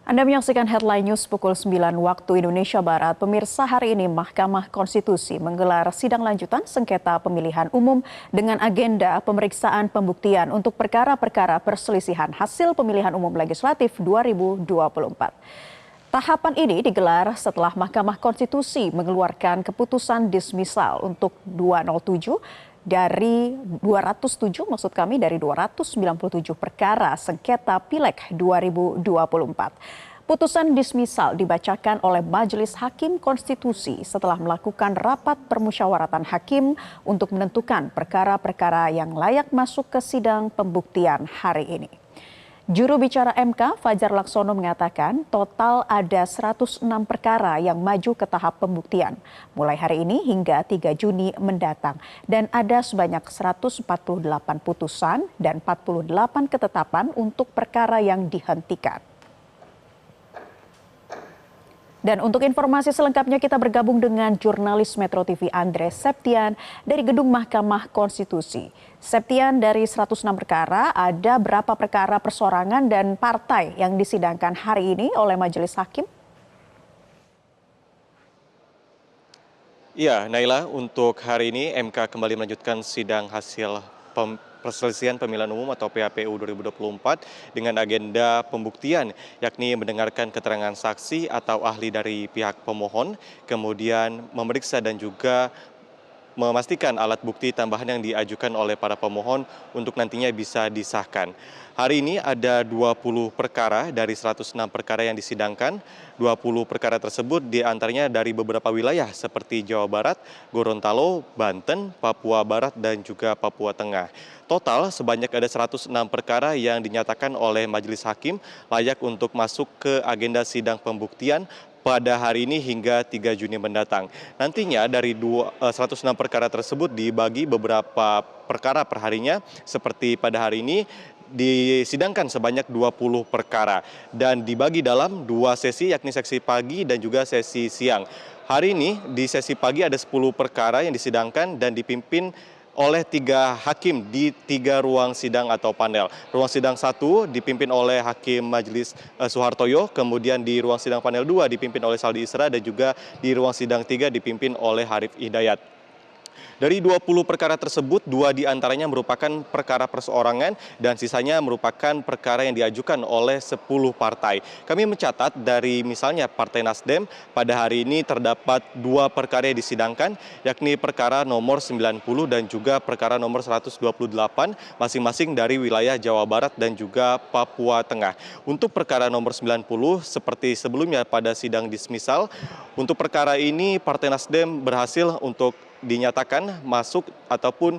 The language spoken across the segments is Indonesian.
Anda menyaksikan Headline News pukul 9 waktu Indonesia Barat. Pemirsa, hari ini Mahkamah Konstitusi menggelar sidang lanjutan sengketa pemilihan umum dengan agenda pemeriksaan pembuktian untuk perkara-perkara perselisihan hasil pemilihan umum legislatif 2024. Tahapan ini digelar setelah Mahkamah Konstitusi mengeluarkan keputusan dismisal untuk 207 dari 297 perkara sengketa Pileg 2024. Putusan dismisal dibacakan oleh Majelis Hakim Konstitusi setelah melakukan rapat permusyawaratan hakim untuk menentukan perkara-perkara yang layak masuk ke sidang pembuktian hari ini. Juru bicara MK, Fajar Laksono, mengatakan total ada 106 perkara yang maju ke tahap pembuktian mulai hari ini hingga 3 Juni mendatang, dan ada sebanyak 148 putusan dan 48 ketetapan untuk perkara yang dihentikan. Dan untuk informasi selengkapnya kita bergabung dengan jurnalis Metro TV Andre Septian dari Gedung Mahkamah Konstitusi. Septian, dari 106 perkara, ada berapa perkara persorangan dan partai yang disidangkan hari ini oleh Majelis Hakim? Iya, Naila, untuk hari ini MK kembali melanjutkan sidang hasil perselisihan pemilihan umum atau PHPU 2024 dengan agenda pembuktian, yakni mendengarkan keterangan saksi atau ahli dari pihak pemohon, kemudian memeriksa dan juga memastikan alat bukti tambahan yang diajukan oleh para pemohon untuk nantinya bisa disahkan. Hari ini ada 20 perkara dari 106 perkara yang disidangkan. 20 perkara tersebut diantaranya dari beberapa wilayah seperti Jawa Barat, Gorontalo, Banten, Papua Barat, dan juga Papua Tengah. Total sebanyak ada 106 perkara yang dinyatakan oleh Majelis Hakim layak untuk masuk ke agenda sidang pembuktian pada hari ini hingga 3 Juni mendatang. Nantinya dari 106 perkara tersebut dibagi beberapa perkara perharinya, seperti pada hari ini disidangkan sebanyak 20 perkara dan dibagi dalam 2 sesi, yakni sesi pagi dan juga sesi siang. Hari ini di sesi pagi ada 10 perkara yang disidangkan dan dipimpin oleh 3 hakim di 3 ruang sidang atau panel. Ruang sidang 1 dipimpin oleh Hakim Majelis Soehartoyo, kemudian di ruang sidang panel 2 dipimpin oleh Saldi Isra, dan juga di ruang sidang 3 dipimpin oleh Harif Hidayat. Dari 20 perkara tersebut, 2 diantaranya merupakan perkara perseorangan dan sisanya merupakan perkara yang diajukan oleh 10 partai. Kami mencatat dari misalnya Partai Nasdem, pada hari ini terdapat 2 perkara yang disidangkan, yakni perkara nomor 90 dan juga perkara nomor 128, masing-masing dari wilayah Jawa Barat dan juga Papua Tengah. Untuk perkara nomor 90, seperti sebelumnya pada sidang dismisal, untuk perkara ini Partai Nasdem berhasil untuk dinyatakan masuk ataupun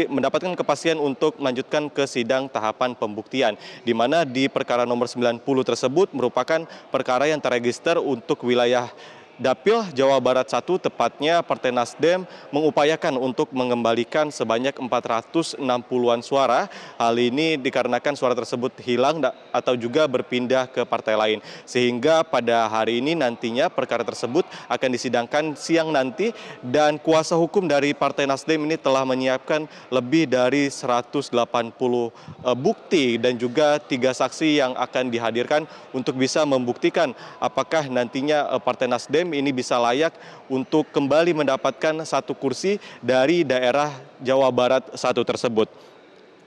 mendapatkan kepastian untuk melanjutkan ke sidang tahapan pembuktian, di mana di perkara nomor 90 tersebut merupakan perkara yang terregister untuk wilayah Dapil Jawa Barat 1, tepatnya Partai Nasdem mengupayakan untuk mengembalikan sebanyak 460-an suara. Hal ini dikarenakan suara tersebut hilang atau juga berpindah ke partai lain. Sehingga pada hari ini nantinya perkara tersebut akan disidangkan siang nanti, dan kuasa hukum dari Partai Nasdem ini telah menyiapkan lebih dari 180 bukti dan juga 3 saksi yang akan dihadirkan untuk bisa membuktikan apakah nantinya Partai Nasdem ini bisa layak untuk kembali mendapatkan 1 kursi dari daerah Jawa Barat 1 tersebut.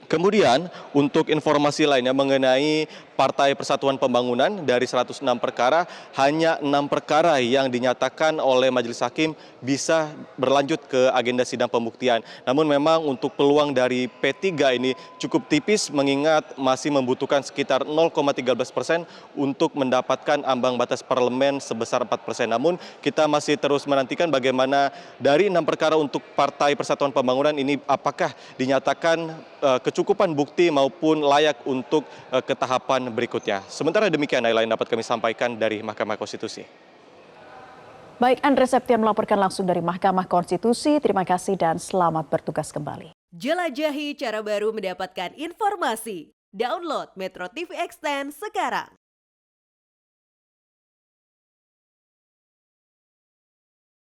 Kemudian untuk informasi lainnya mengenai Partai Persatuan Pembangunan, dari 106 perkara, hanya 6 perkara yang dinyatakan oleh Majelis Hakim bisa berlanjut ke agenda sidang pembuktian. Namun memang untuk peluang dari P3 ini cukup tipis, mengingat masih membutuhkan sekitar 0,13% untuk mendapatkan ambang batas parlemen sebesar 4%. Namun kita masih terus menantikan bagaimana dari 6 perkara untuk Partai Persatuan Pembangunan ini apakah dinyatakan kecukupan bukti maupun layak untuk ke tahapan berikutnya. Sementara demikian, yang dapat kami sampaikan dari Mahkamah Konstitusi. Baik, Andre Septian melaporkan langsung dari Mahkamah Konstitusi. Terima kasih dan selamat bertugas kembali. Jelajahi cara baru mendapatkan informasi. Download Metro TV Extend sekarang.